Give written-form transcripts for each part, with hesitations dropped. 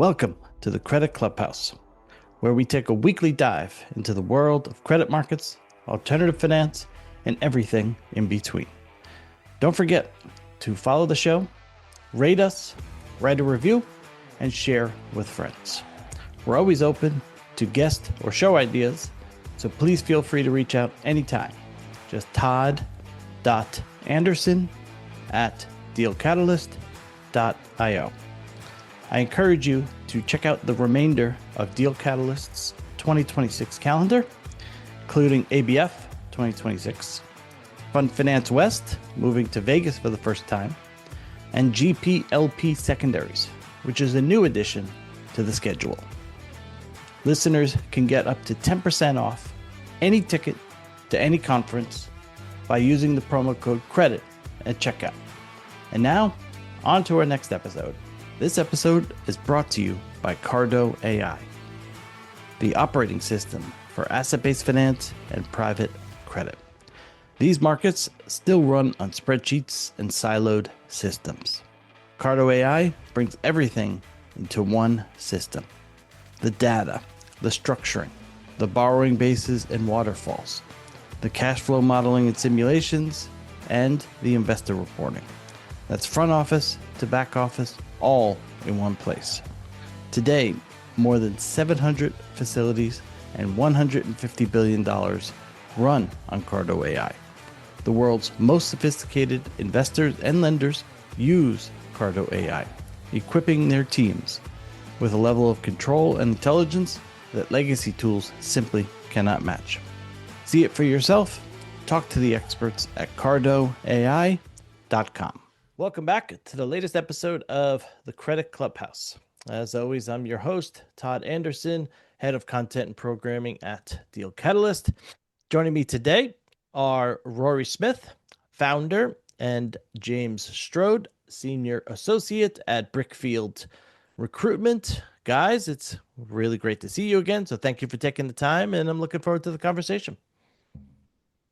Welcome to the Credit Clubhouse, where we take a weekly dive into the world of credit markets, alternative finance, and everything in between. Don't forget to follow the show, rate us, write a review, and share with friends. We're always open to guest or show ideas, so please feel free to reach out anytime. Just todd.anderson@dealcatalyst.io. I encourage you to check out the remainder of Deal Catalyst's 2026 calendar, including ABF 2026, Fund Finance West moving to Vegas for the first time, and GPLP Secondaries, which is a new addition to the schedule. Listeners can get up to 10% off any ticket to any conference by using the promo code CREDIT at checkout. And now, on to our next episode. This episode is brought to you by CARDO AI, the operating system for asset-based finance and private credit. These markets still run on spreadsheets and siloed systems. CARDO AI brings everything into one system. The data, the structuring, the borrowing bases and waterfalls, the cash flow modeling and simulations, and the investor reporting. That's front office to back office, all in one place. Today, more than 700 facilities and $150 billion run on CARDO AI. The world's most sophisticated investors and lenders use CARDO AI, equipping their teams with a level of control and intelligence that legacy tools simply cannot match. See it for yourself. Talk to the experts at cardoai.com. Welcome back to the latest episode of the Credit Clubhouse. As always, I'm your host, Todd Anderson, head of content and programming at Deal Catalyst. Joining me today are Rory Smith, founder, and James Strode, senior associate at Brickfield Recruitment. Guys, it's really great to see you again, so thank you for taking the time, and I'm looking forward to the conversation.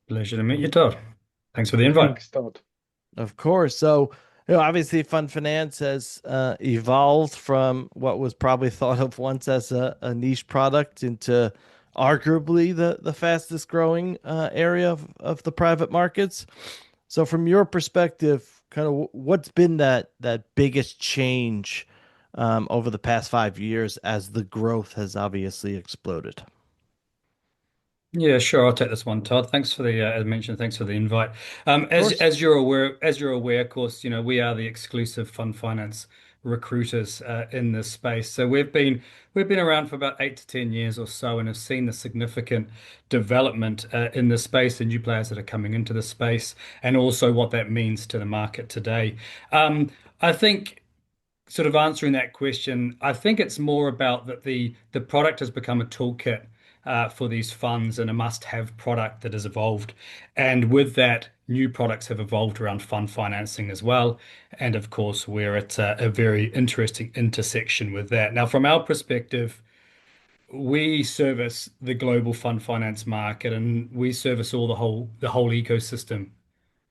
Pleasure to meet you, Todd. Thanks for the invite. Thanks, Todd. Of course. So, obviously, fund finance has evolved from what was probably thought of once as a niche product into arguably the fastest growing area of the private markets. So, from your perspective, kind of what's been that biggest change over the past 5 years as the growth has obviously exploded? Yeah, sure. I'll take this one, Todd. Thanks for the, as mentioned, thanks for the invite. Course. As you're aware, of course, we are the exclusive fund finance recruiters in this space. So we've been around for about 8 to 10 years or so, and have seen the significant development in the space, and new players that are coming into the space, and also what that means to the market today. I think, sort of answering that question, I think it's more about that the product has become a toolkit for these funds, and a must-have product that has evolved. And with that, new products have evolved around fund financing as well. And of course, we're at a very interesting intersection with that. Now, from our perspective, we service the global fund finance market, and we service the whole ecosystem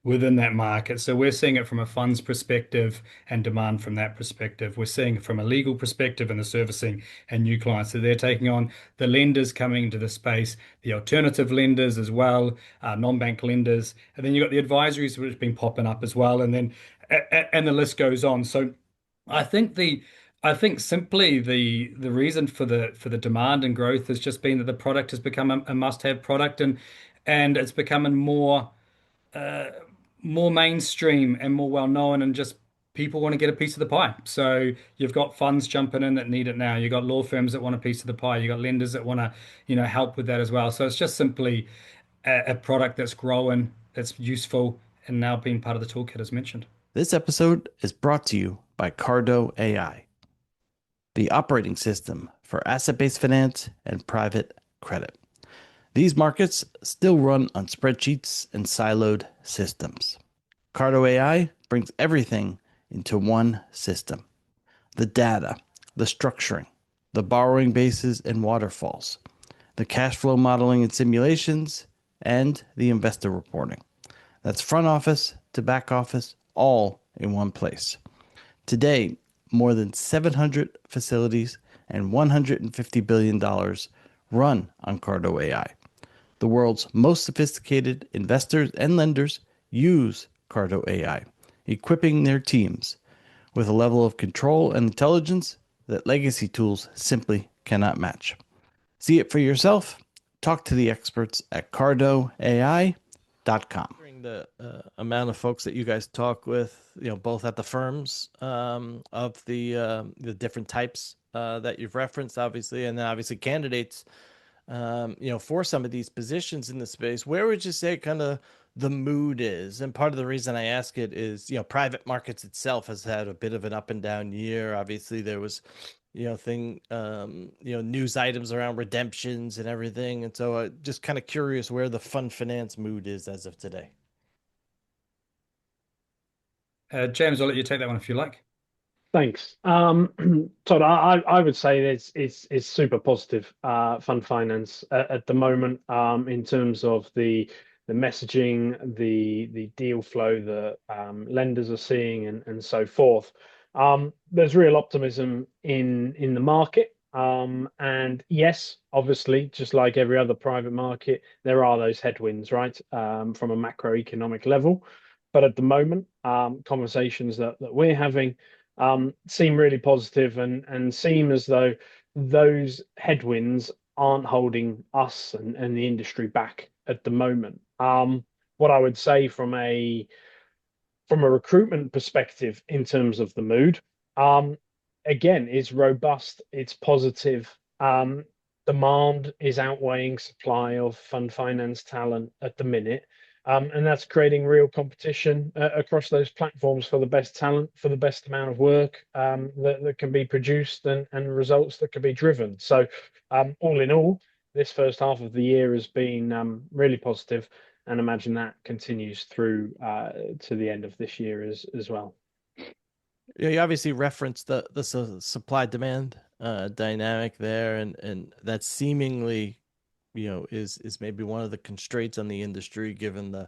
within that market. So we're seeing it from a funds perspective and demand from that perspective. We're seeing it from a legal perspective and the servicing and new clients that they're taking on, the lenders coming into the space, the alternative lenders as well, non-bank lenders, and then you've got the advisories which have been popping up as well, and then and the list goes on. So I think simply the reason for the demand and growth has just been that the product has become a must-have product, and it's becoming more mainstream and more well known, and just people want to get a piece of the pie. So you've got funds jumping in that need it now. You've got law firms that want a piece of the pie. You've got lenders that want to, help with that as well. So it's just simply a product that's growing, that's useful, and now being part of the toolkit as mentioned. This episode is brought to you by CARDO AI, the operating system for asset-based finance and private credit. These markets still run on spreadsheets and siloed systems. CARDO AI brings everything into one system. The data, the structuring, the borrowing bases and waterfalls, the cash flow modeling and simulations, and the investor reporting. That's front office to back office, all in one place. Today, more than 700 facilities and $150 billion run on CARDO AI. The world's most sophisticated investors and lenders use CARDO AI, equipping their teams with a level of control and intelligence that legacy tools simply cannot match. See it for yourself. Talk to the experts at cardoai.com. The amount of folks that you guys talk with, both at the firms of the different types that you've referenced, obviously, and then obviously candidates, for some of these positions in the space, where would you say kind of the mood is? And part of the reason I ask it is, private markets itself has had a bit of an up and down year. Obviously, there was, news items around redemptions and everything. And so just kind of curious where the fund finance mood is as of today. James, I'll let you take that one if you like. Thanks. Todd, I would say it's super positive fund finance at the moment in terms of the messaging, the deal flow that lenders are seeing and so forth. There's real optimism in the market. And yes, obviously, just like every other private market, there are those headwinds, right, from a macroeconomic level. But at the moment, conversations that we're having seem really positive and seem as though those headwinds aren't holding us and the industry back at the moment. What I would say from a recruitment perspective in terms of the mood, again, it's robust, it's positive. Demand is outweighing supply of fund finance talent at the minute. And that's creating real competition across those platforms for the best talent, for the best amount of work that can be produced and results that can be driven. So, all in all, this first half of the year has been really positive, and imagine that continues through to the end of this year as well. Yeah, you obviously referenced the supply demand dynamic there, and that seemingly is maybe one of the constraints on the industry, given the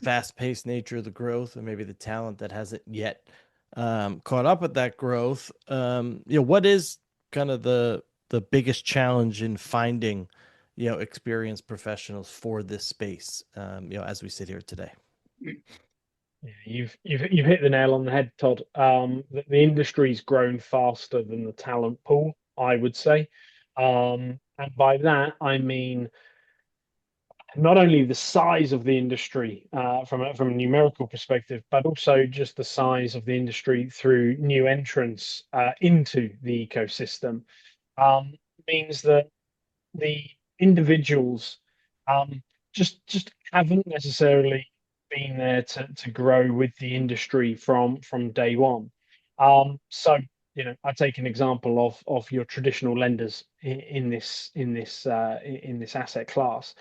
fast-paced nature of the growth and maybe the talent that hasn't yet caught up with that growth. What is kind of the biggest challenge in finding experienced professionals for this space, as we sit here today? Yeah, you've hit the nail on the head, Todd. The industry's grown faster than the talent pool, I would say. And by that, I mean not only the size of the industry from a numerical perspective, but also just the size of the industry through new entrants into the ecosystem. Means that the individuals um, just haven't necessarily been there to grow with the industry from day one. So I take an example of your traditional lenders in this asset class.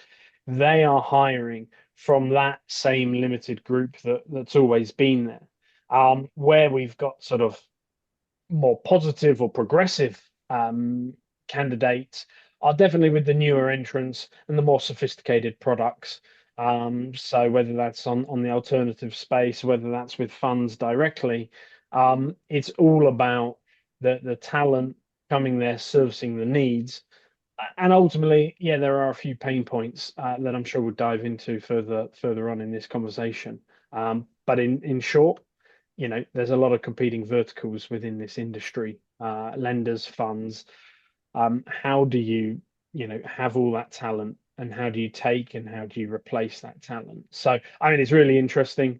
They are hiring from that same limited group that's always been there. Where we've got sort of more positive or progressive candidates are definitely with the newer entrants and the more sophisticated products. So whether that's on the alternative space, whether that's with funds directly, it's all about the talent coming there, servicing the needs. And ultimately, yeah, there are a few pain points that I'm sure we'll dive into further on in this conversation. But in short, there's a lot of competing verticals within this industry, lenders, funds. How do you have all that talent, and how do you take and how do you replace that talent? So, I mean, it's really interesting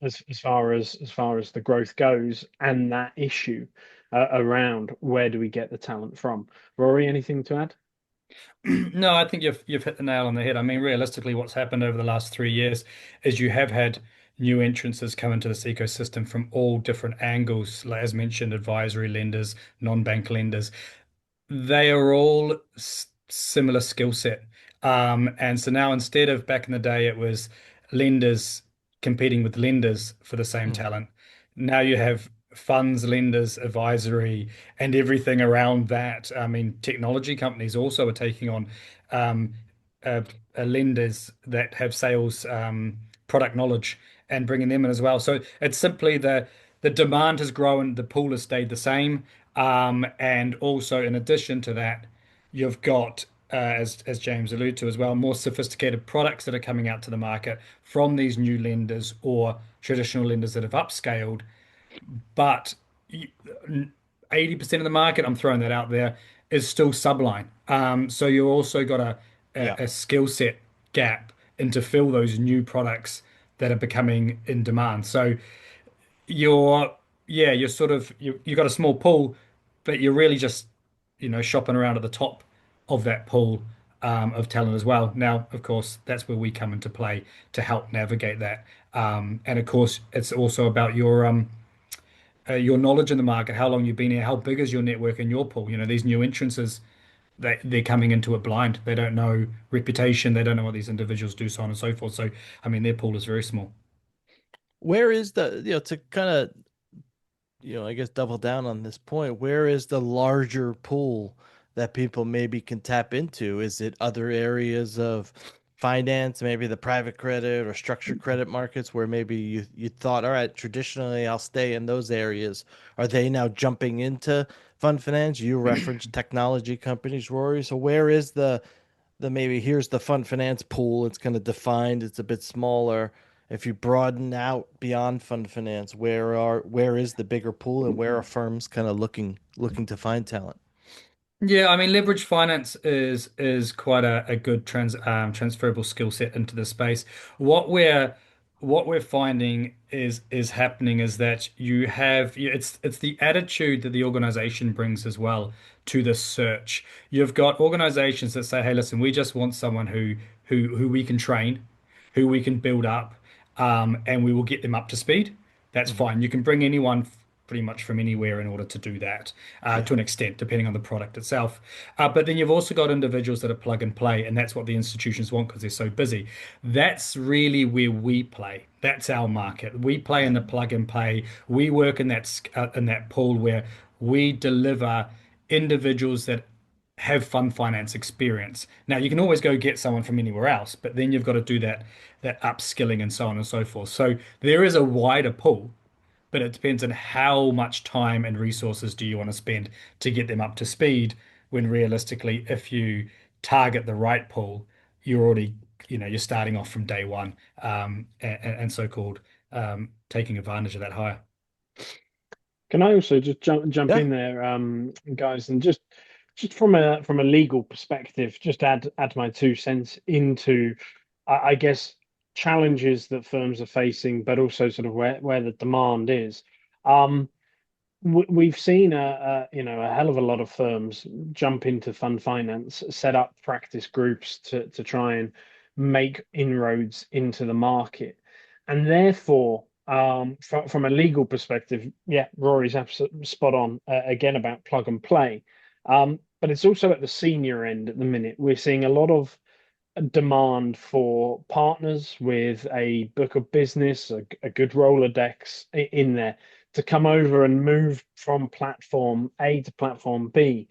as far as the growth goes, and that issue around where do we get the talent from. Rory, anything to add? No, I think you've hit the nail on the head. I mean, realistically, what's happened over the last 3 years is you have had new entrances come into this ecosystem from all different angles, like as mentioned, advisory lenders, non-bank lenders. They are all similar skill set. And so now instead of back in the day, it was lenders competing with lenders for the same talent. Now you have funds, lenders, advisory, and everything around that. I mean, technology companies also are taking on um, lenders that have sales product knowledge and bringing them in as well. So it's simply the demand has grown, the pool has stayed the same. And also in addition to that, you've got as James alluded to as well, more sophisticated products that are coming out to the market from these new lenders or traditional lenders that have upscaled. But 80% of the market, I'm throwing that out there, is still subline. So you've also got Yeah. a skill set gap and to fill those new products that are becoming in demand. So you're yeah, you're sort of you got a small pool, but you're really just shopping around at the top of that pool of talent as well. Now, of course, that's where we come into play to help navigate that. And of course, it's also about your knowledge in the market, how long you've been here, how big is your network and your pool. These new entrances, they're coming into it blind. They don't know reputation, they don't know what these individuals do, so on and so forth. So, I mean, their pool is very small. Where is the, to kind of, I guess double down on this point, where is the larger pool that people maybe can tap into? Is it other areas of finance, maybe the private credit or structured credit markets where maybe you thought, all right, traditionally I'll stay in those areas. Are they now jumping into fund finance? You referenced technology companies, Rory. So where is the maybe here's the fund finance pool. It's kind of defined. It's a bit smaller. If you broaden out beyond fund finance, where is the bigger pool and where are firms kind of looking to find talent? Yeah, I mean, leverage finance is quite a good transferable skill set into the space. What we're what we're finding is happening is that it's the attitude that the organization brings as well to the search. You've got organizations that say, "Hey, listen, we just want someone who we can train, who we can build up, and we will get them up to speed." That's Hmm. fine. You can bring anyone pretty much from anywhere in order to do that Yeah. to an extent, depending on the product itself. But then you've also got individuals that are plug and play, and that's what the institutions want because they're so busy. That's really where we play. That's our market. We play in Yeah. the plug and play. We work in that pool where we deliver individuals that have fund finance experience. Now, you can always go get someone from anywhere else, but then you've got to do that upskilling and so on and so forth. So there is a wider pool, but it depends on how much time and resources do you want to spend to get them up to speed when realistically, if you target the right pool, you're already, you're starting off from day one, and so-called taking advantage of that hire. Can I also just jump Yeah. in there, guys, and just from a legal perspective, just add my 2 cents into, I guess, challenges that firms are facing, but also sort of where the demand is. Um, we've seen a hell of a lot of firms jump into fund finance, set up practice groups to try and make inroads into the market, and therefore, from a legal perspective, yeah, Rory's absolutely spot on again about plug and play. But it's also at the senior end at the minute. We're seeing a lot of demand for partners with a book of business, a good Rolodex in there to come over and move from platform A to platform B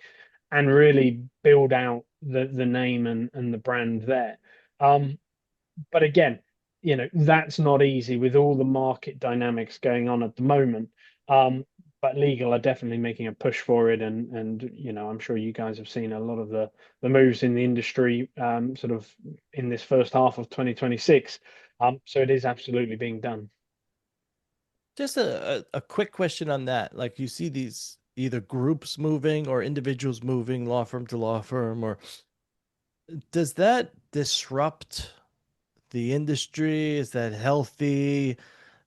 and really build out the name and the brand there. Um, but again, that's not easy with all the market dynamics going on at the moment. Um, but legal are definitely making a push for it, and I'm sure you guys have seen a lot of the moves in the industry, sort of in this first half of 2026. So it is absolutely being done. Just a quick question on that. Like you see these either groups moving or individuals moving law firm to law firm, or does that disrupt the industry? Is that healthy?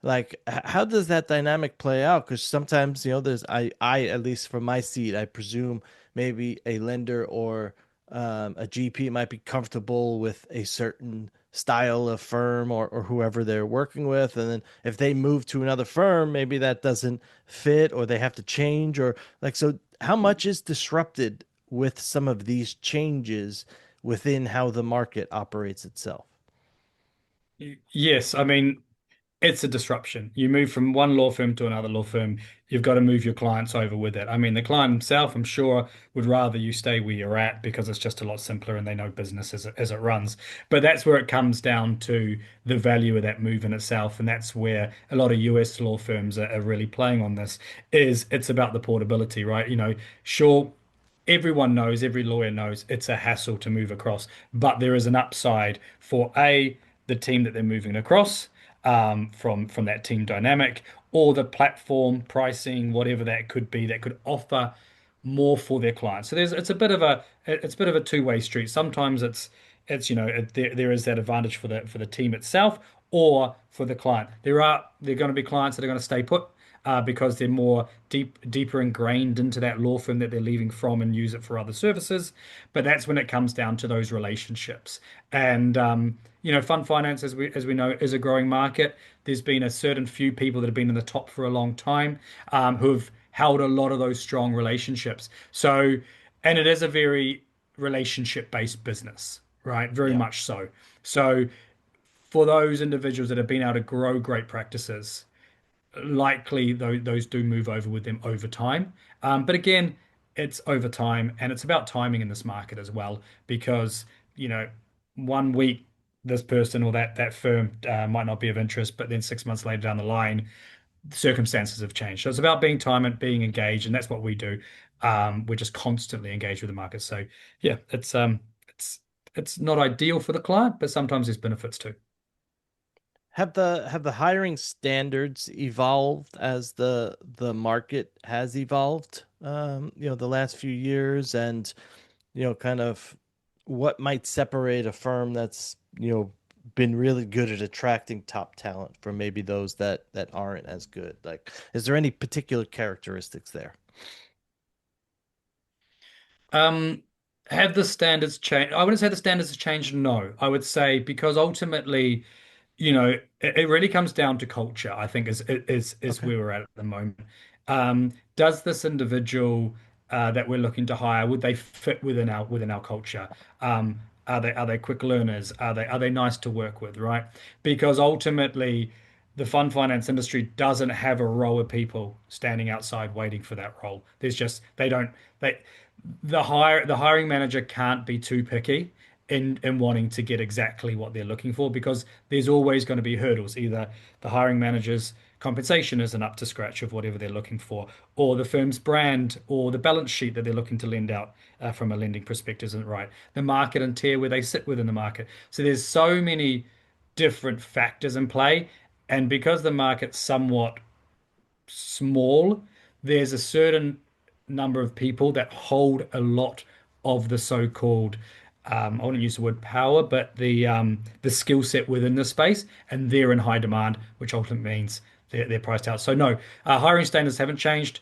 Like, how does that dynamic play out? Because sometimes, there's at least from my seat, I presume maybe a lender or a GP might be comfortable with a certain style of firm or whoever they're working with. And then if they move to another firm, maybe that doesn't fit or they have to change or like, so how much is disrupted with some of these changes within how the market operates itself? Yes, I mean, it's a disruption. You move from one law firm to another law firm, you've got to move your clients over with it. I mean, the client himself, I'm sure, would rather you stay where you're at because it's just a lot simpler and they know business as it runs. But that's where it comes down to the value of that move in itself. And that's where a lot of US law firms are really playing on this, is it's about the portability, right? Sure, everyone knows, every lawyer knows it's a hassle to move across, but there is an upside for the team that they're moving across, from that team dynamic, or the platform pricing, whatever that could be, that could offer more for their clients. So it's a bit of a two-way street. Sometimes there is that advantage for the team itself or for the client. There are going to be clients that are going to stay put, because they're more deeper ingrained into that law firm that they're leaving from and use it for other services. But that's when it comes down to those relationships. And fund finance, as we know, is a growing market. There's been a certain few people that have been in the top for a long time, who have held a lot of those strong relationships. So, and it is a very relationship-based business, right? Very Yeah. much so. So, for those individuals that have been able to grow great practices, likely those do move over with them over time. But again, it's over time and it's about timing in this market as well, because, you know, one week this person or that firm might not be of interest, but then 6 months later down the line, circumstances have changed. So it's about being time and being engaged, and that's what we do. We're just constantly engaged with the market. So yeah, it's it's not ideal for the client, but sometimes there's benefits too. Have the hiring standards evolved as the market has evolved, the last few years, and kind of what might separate a firm that's, been really good at attracting top talent from maybe those that aren't as good? Like, is there any particular characteristics there? Um, have the standards changed? I wouldn't say the standards have changed, no. I would say because ultimately, it really comes down to culture, I think is Okay. where we're at the moment. Does this individual that we're looking to hire, would they fit within our culture? Are they quick learners? Are they nice to work with, right? Because ultimately the fund finance industry doesn't have a row of people standing outside waiting for that role. There's just they don't they the hiring manager can't be too picky in wanting to get exactly what they're looking for, because there's always going to be hurdles. Either the hiring manager's compensation isn't up to scratch of whatever they're looking for, or the firm's brand or the balance sheet that they're looking to lend out, from a lending perspective, isn't right. The market and tier where they sit within the market. So there's so many different factors in play, and because the market's somewhat small, there's a certain number of people that hold a lot of the so-called, I wouldn't use the word power, but the skill set within the space, and they're in high demand, which ultimately means they're priced out. So no, hiring standards haven't changed.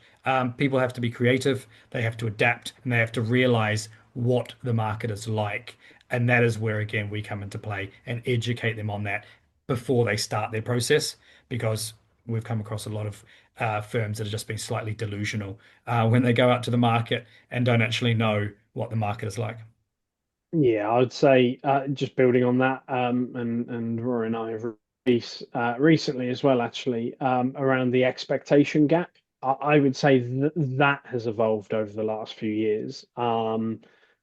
People have to be creative, they have to adapt, and they have to realize what the market is like. And that is where, again, we come into play and educate them on that before they start their process, because we've come across a lot of firms that are just being slightly delusional when they go out to the market and don't actually know what the market is like. Yeah, I would say just building on that, and Rory and I have released recently as well, actually, around the expectation gap. I would say that has evolved over the last few years.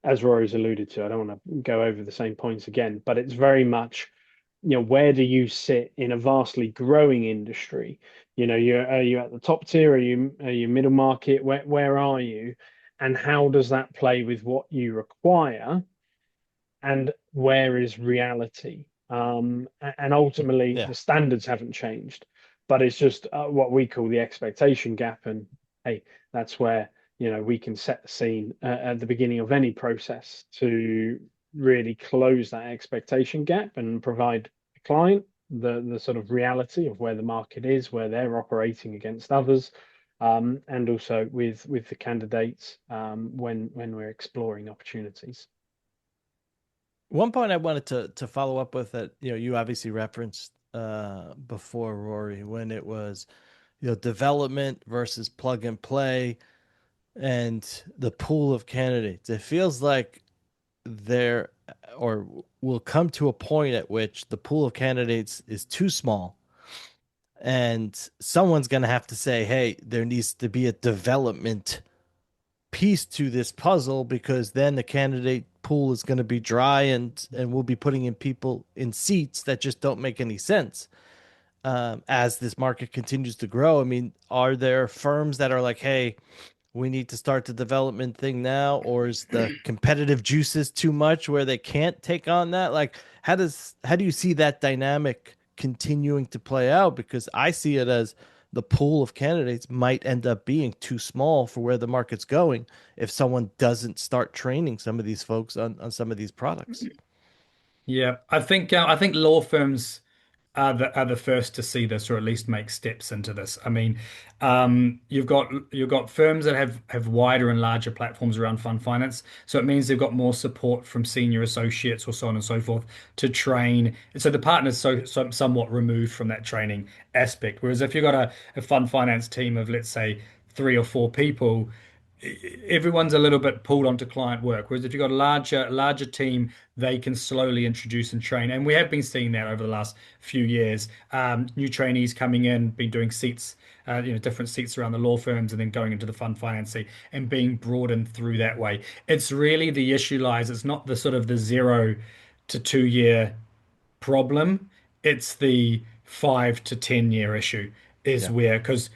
As Rory's alluded to, I don't want to go over the same points again, but it's very much, where do you sit in a vastly growing industry? Are you at the top tier? Are you middle market? Where are you? And how does that play with what you require? And where is reality? And ultimately, Yeah. the standards haven't changed, but it's just what we call the expectation gap. And hey, that's where we can set the scene at the beginning of any process to really close that expectation gap and provide the client the sort of reality of where the market is, where they're operating against others, and also with the candidates when we're exploring opportunities. One point I wanted to follow up with that, you obviously referenced before, Rory, when it was, development versus plug and play and the pool of candidates. It feels like there or will come to a point at which the pool of candidates is too small And someone's going to have to say, hey, there needs to be a development piece to this puzzle, because then the candidate pool is going to be dry, and we'll be putting in people in seats that just don't make any sense. As this market continues to grow, I mean, are there firms that are like, hey, we need to start the development thing now, or is the competitive juices too much where they can't take on that? Like, how do you see that dynamic continuing to play out? Because I see it as the pool of candidates might end up being too small for where the market's going if someone doesn't start training some of these folks on some of these products. Yeah, I think law firms are the first to see this, or at least make steps into this. I mean, you've got firms that have wider and larger platforms around fund finance, so it means they've got more support from senior associates or so on and so forth to train. And so the partner's somewhat removed from that training aspect. Whereas if you've got a fund finance team of, let's say, 3 or 4 people, everyone's a little bit pulled onto client work. Whereas if you've got a larger team, they can slowly introduce and train. And we have been seeing that over the last few years. New trainees coming in, been doing seats, different seats around the law firms, and then going into the fund financing and being broadened through that way. It's really, the issue lies, it's not the sort of the 0 to 2 year problem. It's the 5 to 10 year issue, is Yeah. where, because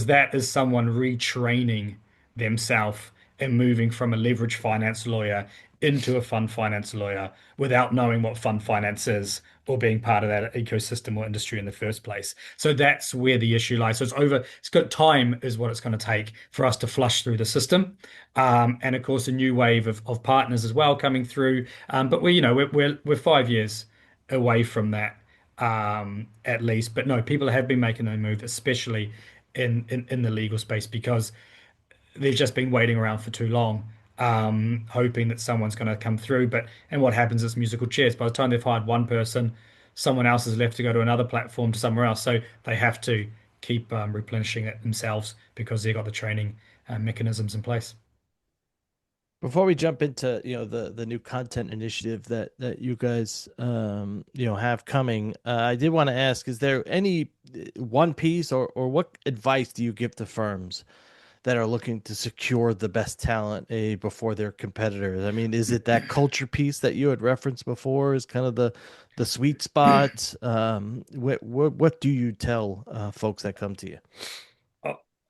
that is someone retraining themselves and moving from a leverage finance lawyer into a fund finance lawyer without knowing what fund finance is or being part of that ecosystem or industry in the first place. So that's where the issue lies. So it's got time is what it's going to take for us to flush through the system. And of course, a new wave of partners as well coming through. But we're 5 years away from that, at least. But no, people have been making their move, especially in the legal space, because they've just been waiting around for too long, hoping that someone's going to come through. And what happens is musical chairs. By the time they've hired one person, someone else is left to go to another platform, to somewhere else. So they have to keep replenishing it themselves because they've got the training mechanisms in place. Before we jump into the new content initiative that you guys have coming, I did want to ask: is there any one piece or what advice do you give to firms that are looking to secure the best talent before their competitors? I mean, is it that culture piece that you had referenced before is kind of the sweet spot? What do you tell folks that come to you?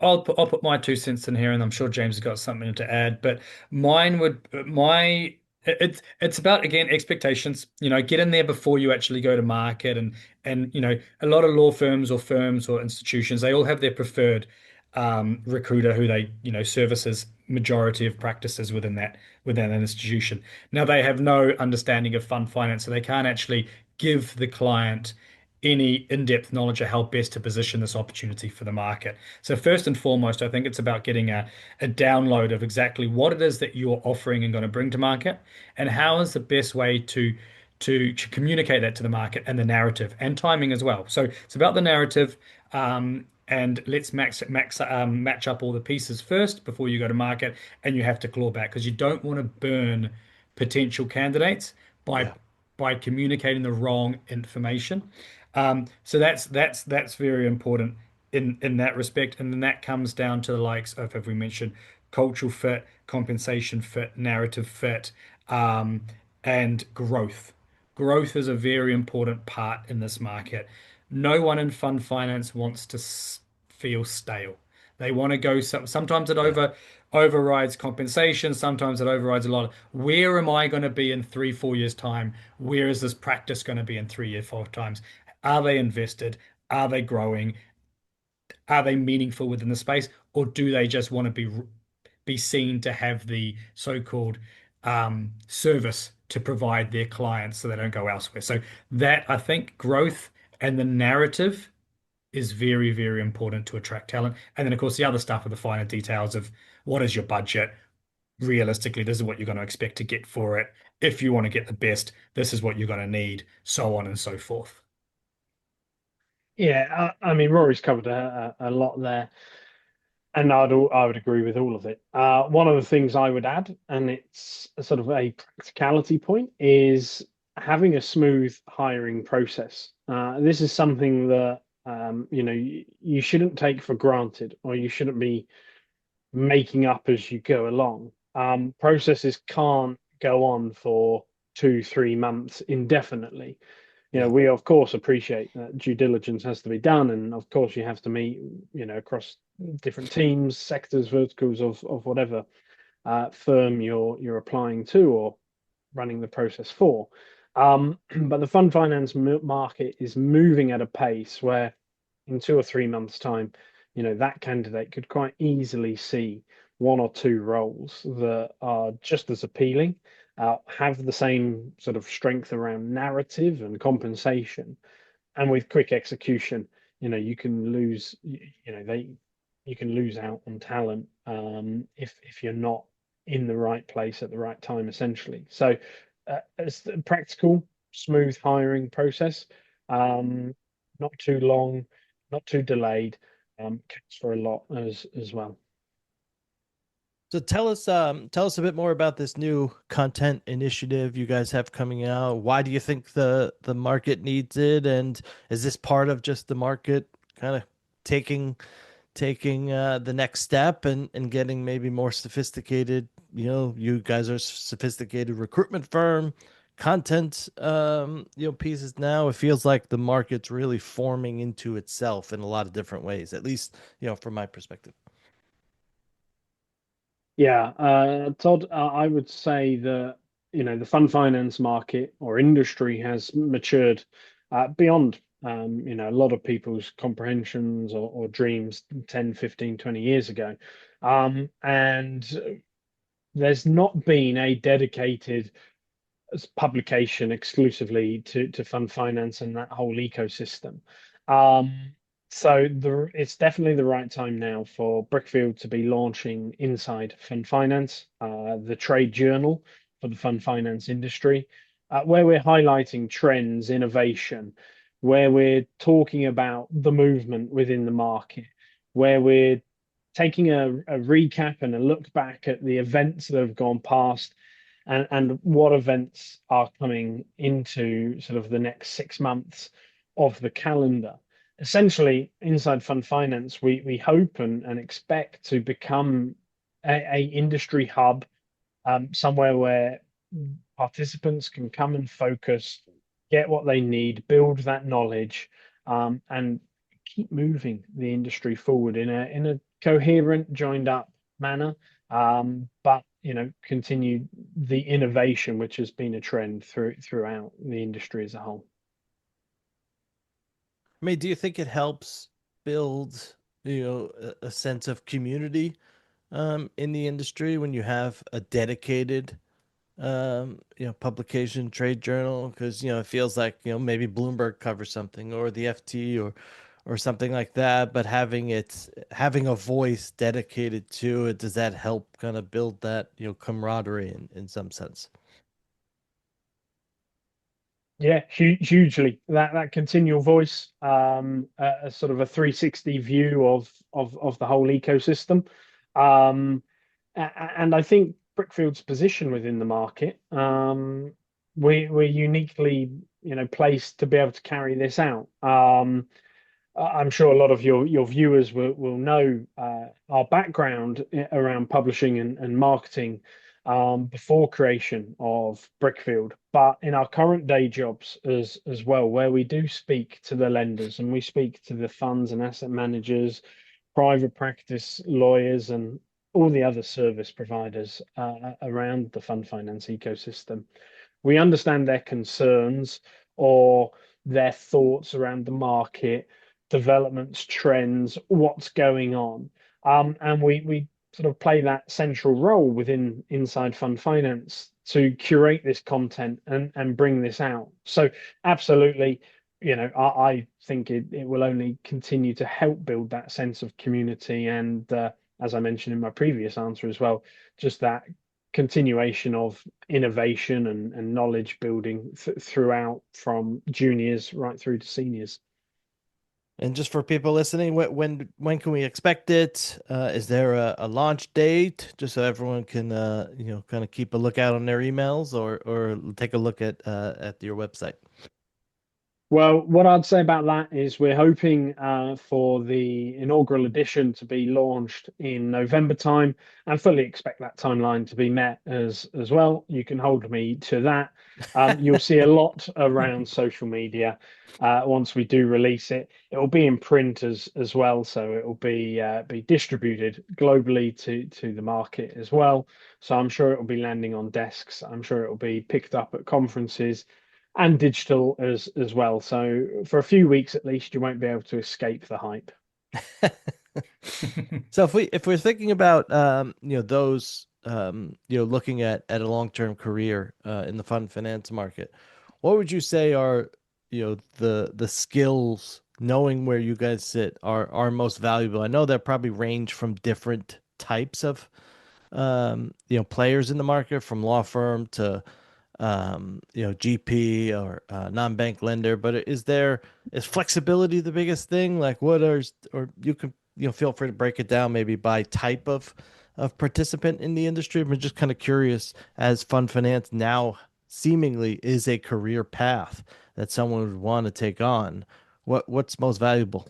I'll put my 2 cents in here, and I'm sure James has got something to add. But mine would my it's about, again, expectations. Get in there before you actually go to market, and a lot of law firms or institutions, they all have their preferred recruiter who they services majority of practices within an institution. Now they have no understanding of fund finance, so they can't actually give the client any in-depth knowledge of how best to position this opportunity for the market. So first and foremost, I think it's about getting a download of exactly what it is that you're offering and going to bring to market, and how is the best way to communicate that to the market, and the narrative and timing as well. So it's about the narrative, and let's match up all the pieces first before you go to market, and you have to claw back, because you don't want to burn potential candidates by Yeah. by communicating the wrong information. So that's very important in that respect. And then that comes down to the likes of, have we mentioned, cultural fit, compensation fit, narrative fit, um, and growth. Growth is a very important part in this market. No one in fund finance wants to feel stale. They want to go. Sometimes it Yeah. overrides compensation. Sometimes it overrides a lot. Where am I going to be in 3, 4 years' time? Where is this practice going to be in 3 years, 4 times? Are they invested? Are they growing? Are they meaningful within the space, or do they just want to be seen to have the so-called service to provide their clients so they don't go elsewhere? So that, I think, growth and the narrative is very, very important to attract talent. And then, of course, the other stuff are the finer details of what is your budget. Realistically, this is what you're going to expect to get for it. If you want to get the best, this is what you're going to need, so on and so forth. Yeah, I mean, Rory's covered a lot there, and I would agree with all of it. One of the things I would add, and it's a sort of a practicality point, is having a smooth hiring process. This is something that you shouldn't take for granted, or you shouldn't be making up as you go along. Processes can't go on for 2, 3 months indefinitely. Yeah. We of course appreciate that due diligence has to be done, and of course you have to meet, across different teams, sectors, verticals of whatever firm you're applying to or running the process for. But the fund finance market is moving at a pace where in 2 or 3 months' time, that candidate could quite easily see one or two roles that are just as appealing, have the same sort of strength around narrative and compensation, and with quick execution, you can lose, you can lose out on talent if you're not in the right place at the right time, essentially. So, it's a practical, smooth hiring process, um, not too long, not too delayed, counts for a lot as well. So tell us a bit more about this new content initiative you guys have coming out. Why do you think the market needs it, and is this part of just the market kind of taking the next step and getting maybe more sophisticated? You guys are a sophisticated recruitment firm, content pieces now. It feels like the market's really forming into itself in a lot of different ways, at least from my perspective. Yeah, Todd, I would say that the fund finance market or industry has matured beyond a lot of people's comprehensions or dreams 10, 15, 20 years ago. And there's not been a dedicated publication exclusively to fund finance and that whole ecosystem. Um, it's definitely the right time now for Brickfield to be launching Inside Fund Finance, the trade journal for the fund finance industry, where we're highlighting trends, innovation, where we're talking about the movement within the market, where we're taking a recap and a look back at the events that have gone past, and what events are coming into sort of the next 6 months of the calendar. Essentially, inside fund finance, we hope and expect to become a industry hub, somewhere where participants can come and focus, get what they need, build that knowledge, and keep moving the industry forward in a coherent, joined up manner. But continue the innovation, which has been a trend throughout the industry as a whole. I mean, do you think it helps build, a sense of community in the industry when you have a dedicated publication, trade journal? Because it feels like maybe Bloomberg covers something, or the FT, or something like that, but having a voice dedicated to it, does that help kind of build that camaraderie in some sense? Yeah, hugely. That continual voice, a sort of a 360 view of the whole ecosystem, um, and I think Brickfield's position within the market, we're uniquely, placed to be able to carry this out. I'm sure a lot of your viewers will know our background around publishing and marketing, before creation of Brickfield, but in our current day jobs as well, where we do speak to the lenders and we speak to the funds and asset managers, private practice lawyers, and all the other service providers around the fund finance ecosystem. We understand their concerns or their thoughts around the market, developments, trends, what's going on. And we sort of play that central role within Inside Fund Finance to curate this content and bring this out. So absolutely, I think it will only continue to help build that sense of community, and as I mentioned in my previous answer as well, just that continuation of innovation and knowledge building throughout, from juniors right through to seniors. And just for people listening, when can we expect it? Is there a launch date, just so everyone can kind of keep a lookout on their emails, or take a look at your website? Well, what I'd say about that is we're hoping for the inaugural edition to be launched in November time, and fully expect that timeline to be met as well. You can hold me to that. You'll see a lot around social media once we do release it. It will be in print as well, so it will be distributed globally to the market as well. So I'm sure it will be landing on desks. I'm sure it will be picked up at conferences and digital as well. So for a few weeks at least, you won't be able to escape the hype. So if we're thinking about those looking at a long-term career in the fund finance market, what would you say are the skills, knowing where you guys sit, are most valuable? I know that probably range from different types of players in the market, from law firm to GP or non-bank lender. But is flexibility the biggest thing? Like, or you can feel free to break it down maybe by type of participant in the industry. I'm just kind of curious, as fund finance now seemingly is a career path that someone would want to take on. What's most valuable?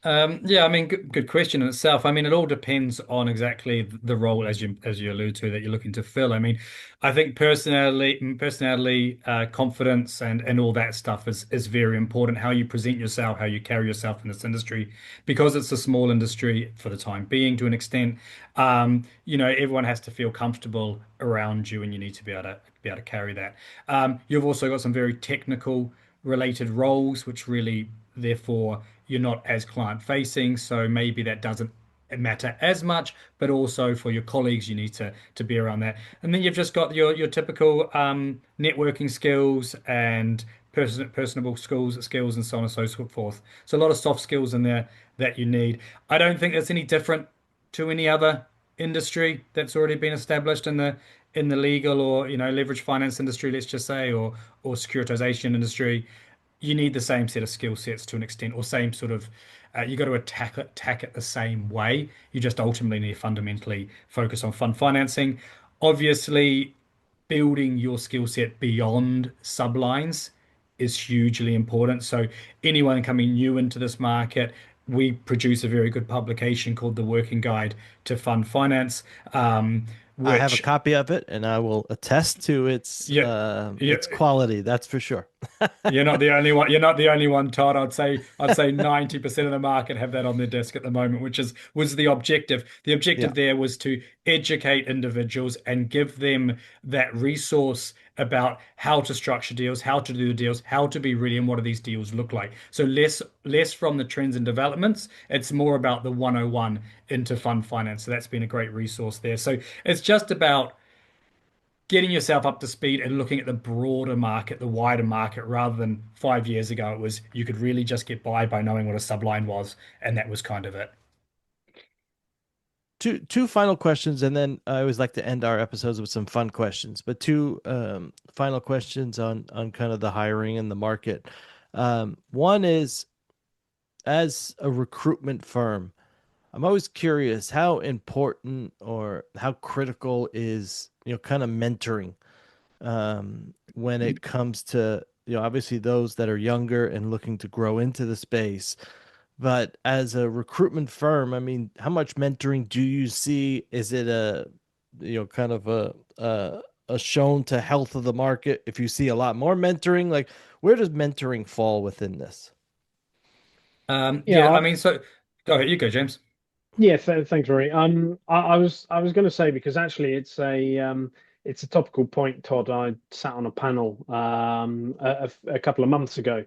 Yeah, I mean, good question in itself. I mean, it all depends on exactly the role, as you allude to, that you're looking to fill. I mean, I think personality, confidence, and all that stuff is very important. How you present yourself, how you carry yourself in this industry, because it's a small industry for the time being, to an extent. Everyone has to feel comfortable around you, and you need to be able to carry that. You've also got some very technical related roles, which really, therefore, you're not as client facing, so maybe that doesn't matter as much, but also for your colleagues, you need to be around that. And then you've just got your typical networking skills and personable skills and so on and so forth. So a lot of soft skills in there that you need. I don't think that's any different to any other industry that's already been established in the legal or leverage finance industry, let's just say, or securitization industry. You need the same set of skill sets to an extent, or same sort of you got to attack it the same way. You just ultimately need to fundamentally focus on fund financing. Obviously, building your skill set beyond sublines is hugely important. So anyone coming new into this market, we produce a very good publication called The Working Guide to Fund Finance, I have a which copy of it, and I will attest to yeah, yeah, its quality. That's for sure. you're not the only one. You're not the only one, Todd. I'd say 90% of the market have that on their desk at the moment, which was the objective. The Yeah. objective there was to educate individuals and give them that resource about how to structure deals, how to do the deals, how to be ready, and what do these deals look like. So less from the trends and developments. It's more about the 101 into fund finance. So that's been a great resource there. So it's just about getting yourself up to speed and looking at the broader market, the wider market, rather than 5 years ago, it was you could really just get by knowing what a subline was, and that was kind of it. Two final questions, and then I always like to end our episodes with some fun questions. But two final questions on kind of the hiring and the market. One is, as a recruitment firm, I'm always curious how important or how critical is kind of mentoring when it comes to obviously those that are younger and looking to grow into the space. But as a recruitment firm, I mean, how much mentoring do you see? Is it a kind of a shown to health of the market? If you see a lot more mentoring, like, where does mentoring fall within this? Yeah, Yeah, I mean, so go ahead, you go, James. yeah. Thanks, Rory. I was going to say, because actually it's a topical point, Todd. I sat on a panel a couple of months ago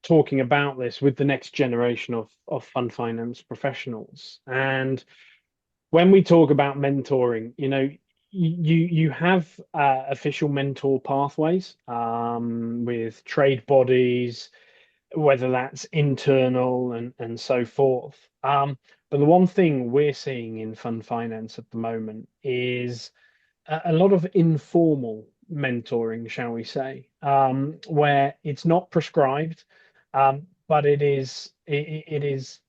talking about this with the next generation of fund finance professionals. And when we talk about mentoring, you have official mentor pathways with trade bodies, whether that's internal and so forth. But the one thing we're seeing in fund finance at the moment is a lot of informal mentoring, shall we say, where it's not prescribed, but it is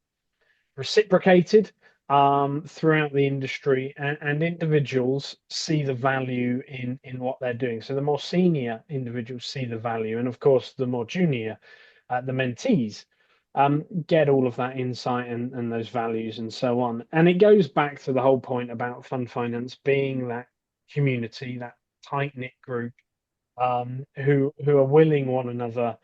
reciprocated. throughout the industry, and individuals see the value in what they're doing. So the more senior individuals see the value, and of course, the more junior, the mentees, get all of that insight and those values and so on. And it goes back to the whole point about fund finance being that community, that tight-knit group, who are willing one another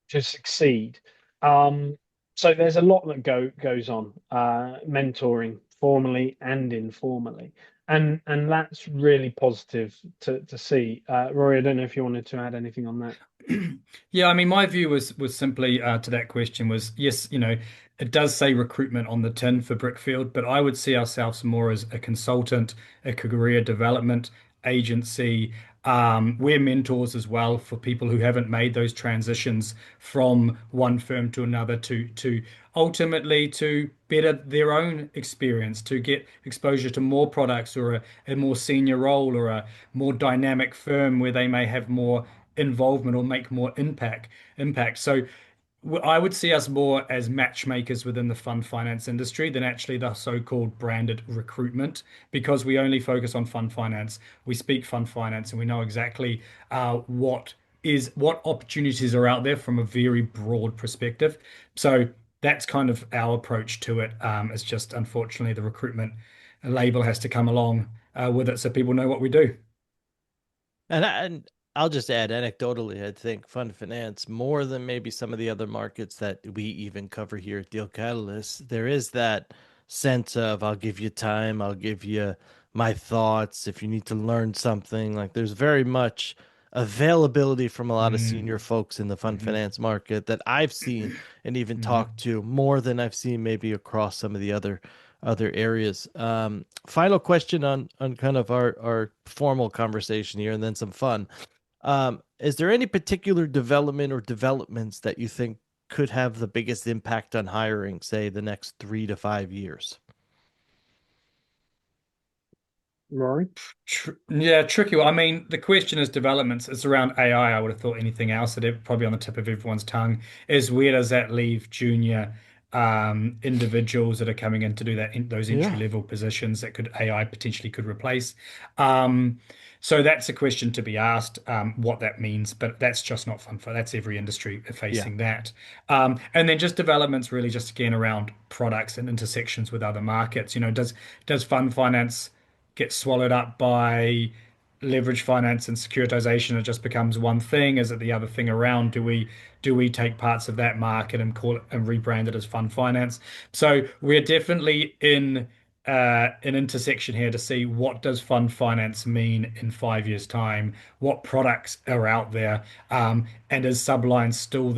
to succeed. Um, so there's a lot that goes on, mentoring formally and informally, and that's really positive to see. Rory, I don't know if you wanted to add anything on that. Yeah, I mean, my view was simply to that question was yes, it does say recruitment on the tin for Brickfield, but I would see ourselves more as a consultant, a career development agency. We're mentors as well for people who haven't made those transitions from one firm to another to ultimately to better their own experience, to get exposure to more products or a more senior role or a more dynamic firm where they may have more involvement or make more impact. So I would see us more as matchmakers within the fund finance industry than actually the so-called branded recruitment, because we only focus on fund finance. We speak fund finance, and we know exactly what opportunities are out there from a very broad perspective. So that's kind of our approach to it. It's just unfortunately the recruitment label has to come along with it, so people know what we do. And I'll just add anecdotally, I think fund finance, more than maybe some of the other markets that we even cover here at Deal Catalyst, there is that sense of I'll give you time, I'll give you my thoughts if you need to learn something. Like there's very much availability from a lot of Mm, senior folks in the fund mhm, finance market that I've seen and even talked mhm. to more than I've seen maybe across some of the other areas. Final question on kind of our formal conversation here, and then some fun. Is there any particular development or developments that you think could have the biggest impact on hiring, say, the next 3 to 5 years? Rory? Yeah, tricky one. I mean, the question is developments. It's around AI. I would have thought anything else that probably on the tip of everyone's tongue is where does that leave junior individuals that are coming in to do that in those entry Yeah, level positions that could AI potentially could replace. Um, so that's a question to be asked, what that means, but that's just not fun for that's every industry yeah. facing that. And then just developments really just again around products and intersections with other markets. Does fund finance get swallowed up by leverage finance and securitization? It just becomes one thing. Is it the other thing around? Do we take parts of that market and call it and rebrand it as fund finance? So we're definitely in an intersection here to see what does fund finance mean in 5 years' time? What products are out there? And is Subline still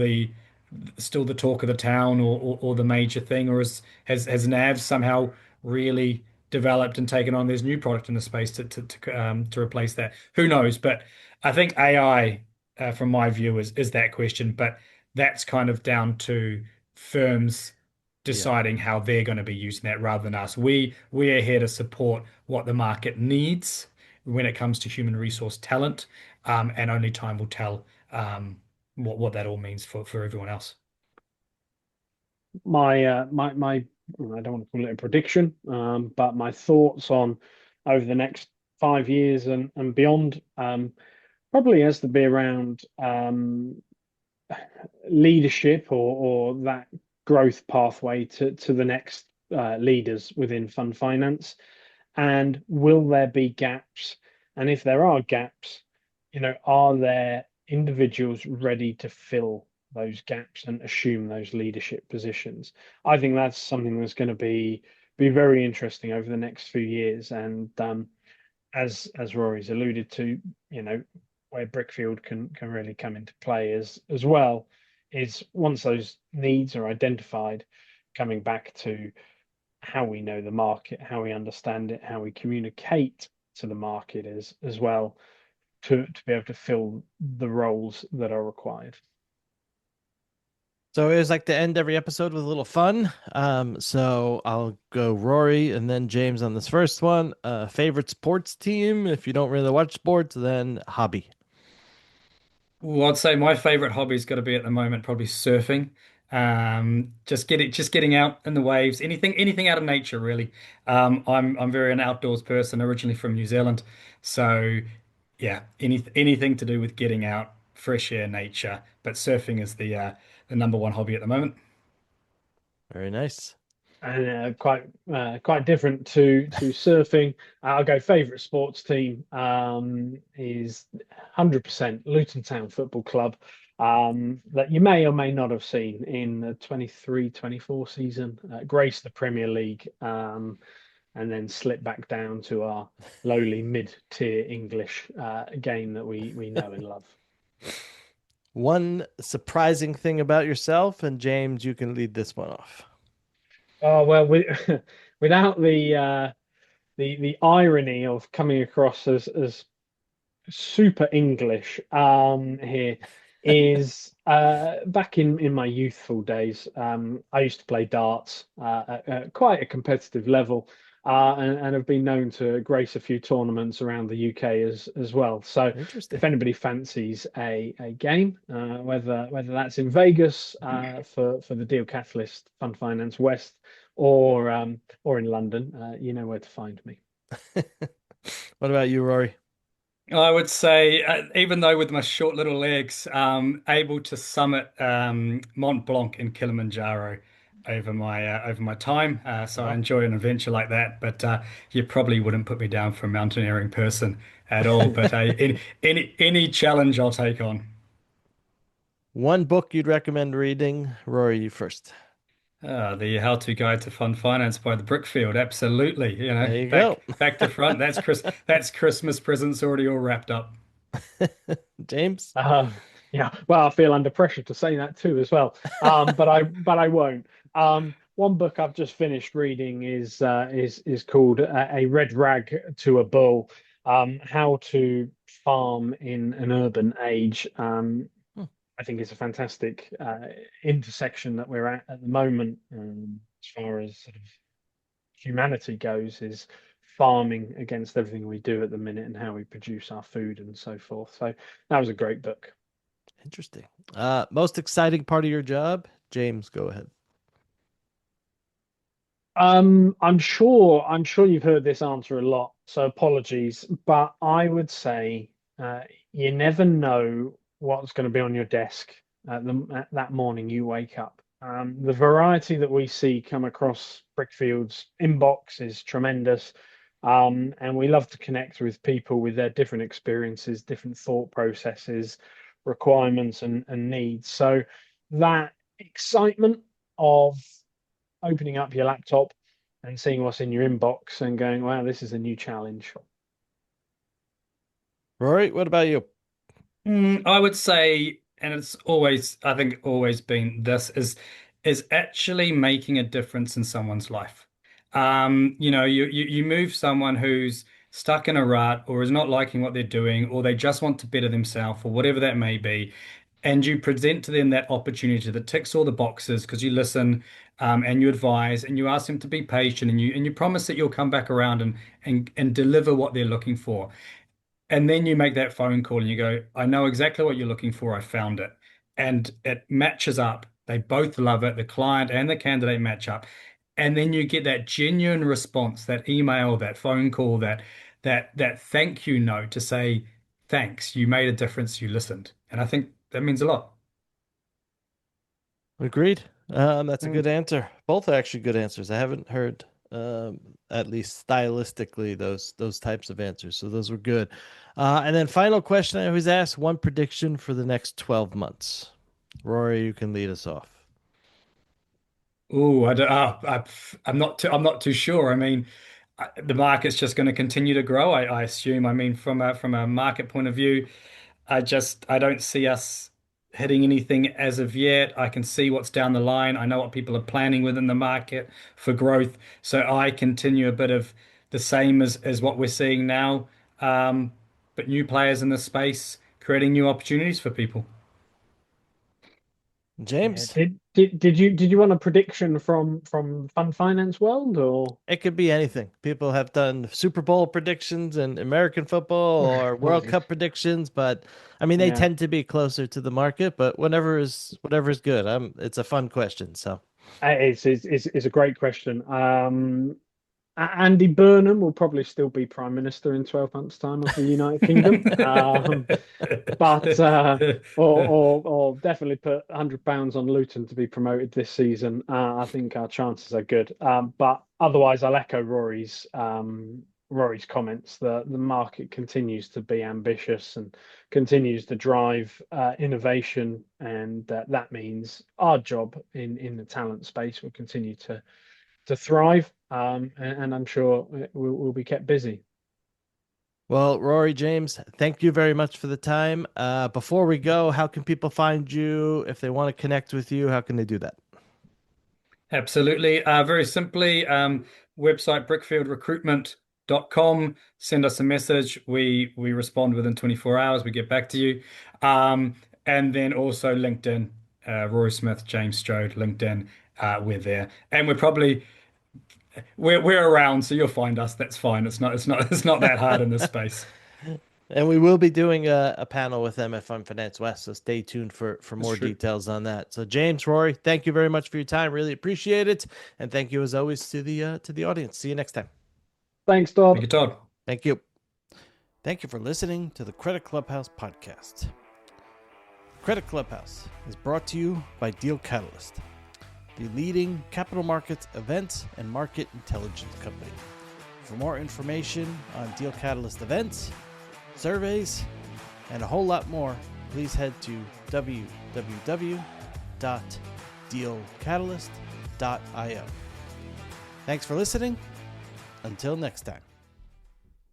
the talk of the town or the major thing, or has NAV somehow really developed and taken on this new product in the space to replace that? Who knows? But I think AI, from my view, is that question. But that's kind of down to firms Yeah. deciding how they're going to be using that rather than us. We are here to support what the market needs when it comes to human resource talent, and only time will tell what that all means for everyone else. My I don't want to call it a prediction, but my thoughts on over the next 5 years and beyond, probably has to be around leadership or that growth pathway to the next leaders within fund finance. And will there be gaps? And if there are gaps, are there individuals ready to fill those gaps and assume those leadership positions? I think that's something that's going to be very interesting over the next few years. And as Rory's alluded to, you know, where Brickfield can really come into play as well is once those needs are identified, coming back to how we know the market, how we understand it, how we communicate to the market as well to be able to fill the roles that are required. So it was like to end every episode with a little fun. So I'll go Rory and then James on this first one. Favorite sports team? If you don't really watch sports, then hobby. Well, I'd say my favorite hobby's got to be at the moment probably surfing. Just getting out in the waves, anything out of nature, really. I'm very an outdoors person, originally from New Zealand, so yeah, anything to do with getting out, fresh air, nature. But surfing is the number one hobby at the moment. Very nice. And quite different to surfing. I'll go favorite sports team is 100% Luton Town Football Club, that you may or may not have seen in the 23-24 season, graced the Premier League, and then slip back down to our lowly mid-tier English game that we know and love. One surprising thing about yourself, and James, you can lead this one off. Oh well, without the irony of coming across as super English here is back in my youthful days. I used to play darts at quite a competitive level, and have been known to grace a few tournaments around the UK as well. So Interesting. if anybody fancies a game, whether that's in Vegas for the Deal Catalyst Fund Finance West, or in London, you know where to find me. What about you, Rory? I would say, even though with my short little legs, able to summit Mont Blanc in Kilimanjaro over my time. So I Wow. enjoy an adventure like that. But you probably wouldn't put me down for a mountaineering person at all. But any challenge I'll take on. One book you'd recommend reading, Rory, you first. The How to Guide to Fund Finance by the Brickfield. Absolutely. There you go. Back to front. That's Christmas presents already all wrapped up. James? Uh, yeah, well, I feel under pressure to say that too as well. But I won't. One book I've just finished reading is called A Red Rag to a Bull: How to Farm in an Urban Age. Hmm, I think it's a fantastic intersection that we're at the moment, as far as sort of humanity goes, is farming against everything we do at the minute and how we produce our food and so forth. So that was a great book. interesting. Most exciting part of your job? James, go ahead. I'm sure you've heard this answer a lot, so apologies, but I would say you never know what's going to be on your desk at that morning you wake up. The variety that we see come across Brickfield's inbox is tremendous, and we love to connect with people with their different experiences, different thought processes, requirements, and needs. So that excitement of opening up your laptop and seeing what's in your inbox and going, wow, this is a new challenge. Rory, what about you? I would say, and it's always, I think, always been this is actually making a difference in someone's life. You move someone who's stuck in a rut or is not liking what they're doing, or they just want to better themselves, or whatever that may be, and you present to them that opportunity that ticks all the boxes because you listen, and you advise, and you ask them to be patient, and you promise that you'll come back around and deliver what they're looking for. And then you make that phone call and you go, I know exactly what you're looking for. I found it. And it matches up. They both love it. The client and the candidate match up. And then you get that genuine response, that email, that phone call, that thank you note to say, thanks, you made a difference, you listened. And I think that means a lot. Agreed. That's a Mm. good answer. Both are actually good answers. I haven't heard, at least stylistically, those types of answers. So those were good. And then final question I always ask: one prediction for the next 12 months. Rory, you can lead us off. Oh, I don't, I'm not too sure. I mean, the market's just going to continue to grow, I assume. I mean, from a market point of view, I don't see us hitting anything as of yet. I can see what's down the line. I know what people are planning within the market for growth. So I continue a bit of the same as what we're seeing now. Um, but new players in the space, creating new opportunities for people. Yeah, James? Did you want a prediction from fund finance world, or It could be anything. People have done Super Bowl predictions and American football or World Cup predictions, but I mean they yeah, tend to be closer to the market. But whatever is good. It's a fun question. So it's a great question. Andy Burnham will probably still be Prime Minister in 12 months' time of the United Kingdom. But or definitely put £100 on Luton to be promoted this season. I think our chances are good. But otherwise, I'll echo Rory's comments. The market continues to be ambitious and continues to drive innovation, and that means our job in the talent space will continue to thrive. And I'm sure we'll be kept busy. well, Rory, James, thank you very much for the time. Before we go, how can people find you if they want to connect with you? How can they do that? Absolutely. Very simply, website brickfieldrecruitment.com. Send us a message. We respond within 24 hours. We get back to you. And then also LinkedIn, Rory Smith, James Strode, LinkedIn. We're there, and we're around, so you'll find us. That's fine. It's not that hard in this space. And we will be doing a panel with them at Fund Finance West, so stay tuned for more true. details on that. So, James, Rory, thank you very much for your time. Really appreciate it, and thank you as always to the audience. See you next time. Thanks, Todd. Thank you, Todd. Thank you. Thank you for listening to the Credit Clubhouse podcast. Credit Clubhouse is brought to you by Deal Catalyst, the leading capital markets events and market intelligence company. For more information on Deal Catalyst events, surveys, and a whole lot more, please head to www.dealcatalyst.io. Thanks for listening. Until next time.